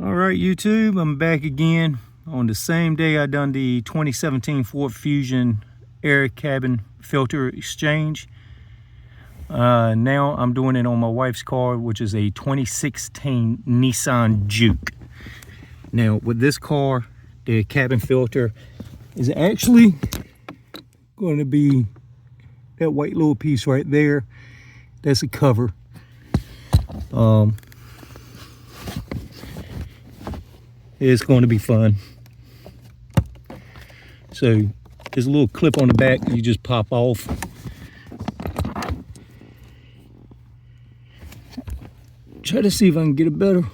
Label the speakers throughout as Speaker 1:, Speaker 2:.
Speaker 1: All right, YouTube, I'm back again on the same day I done the 2017 Ford Fusion air cabin filter exchange. Now I'm doing it on my wife's car, which is a 2016 Nissan Juke. Now with this car, the cabin filter is actually going to be that white little piece right there. That's a cover. It's going to be fun. So there's a little clip on the back you just pop off. Try to see if I can get a better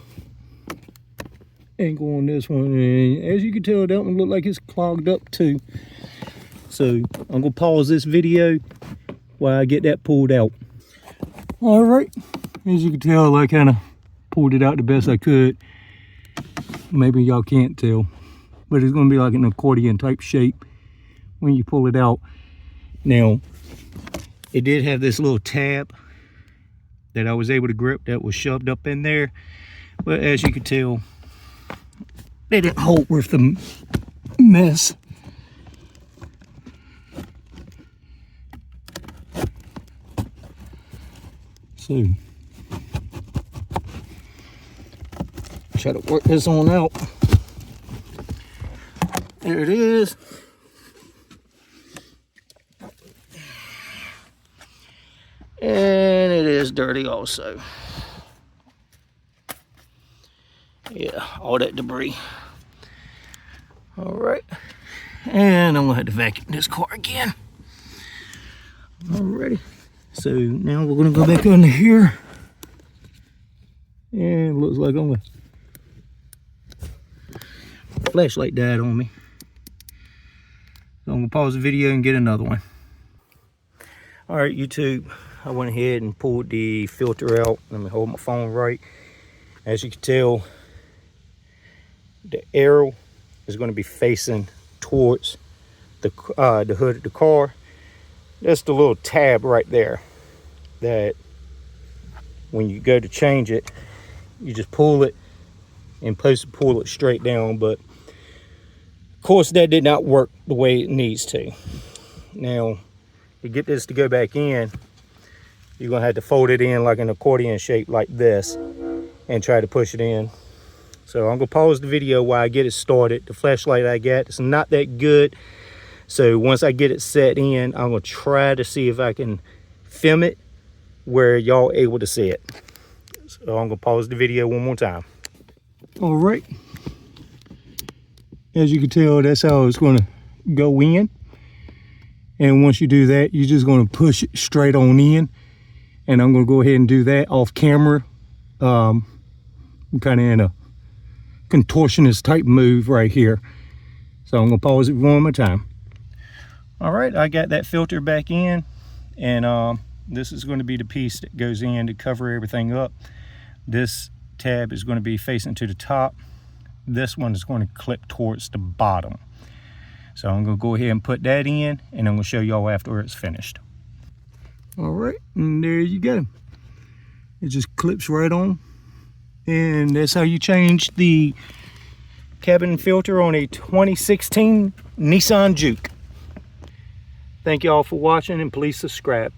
Speaker 1: angle on this one. And as you can tell, that one look like it's clogged up too. So I'm gonna pause this video while I get that pulled out. All right, as you can tell, I kind of pulled it out the best I could. Maybe y'all can't tell, but it's gonna be like an accordion type shape when you pull it out. Now, it did have this little tab that I was able to grip that was shoved up in there, but as you can tell, they didn't hold worth the mess. So try to work this on out. There it is. And it is dirty also. Yeah, all that debris. All right. And I'm gonna have to vacuum this car again. Alrighty. So now we're gonna go back under here. And it looks like I'm gonna flashlight died on me. So I'm gonna pause the video and get another one. All right, YouTube, I went ahead and pulled the filter out. Let me hold my phone right. As you can tell, the arrow is going to be facing towards the hood of the car. That's the little tab right there that when you go to change it, you just pull it and pull it straight down. But of course, that did not work the way it needs to. Now, to get this to go back in, you're gonna have to fold it in like an accordion shape like this and try to push it in. So I'm gonna pause the video while I get it started. The flashlight I got is not that good. So once I get it set in, I'm gonna try to see if I can film it where y'all able to see it. So I'm gonna pause the video one more time. All right. As you can tell, that's how it's gonna go in. And once you do that, you're just gonna push it straight on in. And I'm gonna go ahead and do that off camera. I'm kind of in a contortionist type move right here. So I'm gonna pause it one more time. All right, I got that filter back in, and this is gonna be the piece that goes in to cover everything up. This tab is gonna be facing to the top. This one is gonna clip towards the bottom. So I'm gonna go ahead and put that in, and I'm gonna show y'all after it's finished. All right, and there you go. It just clips right on. And that's how you change the cabin filter on a 2016 Nissan Juke. Thank y'all for watching, and please subscribe.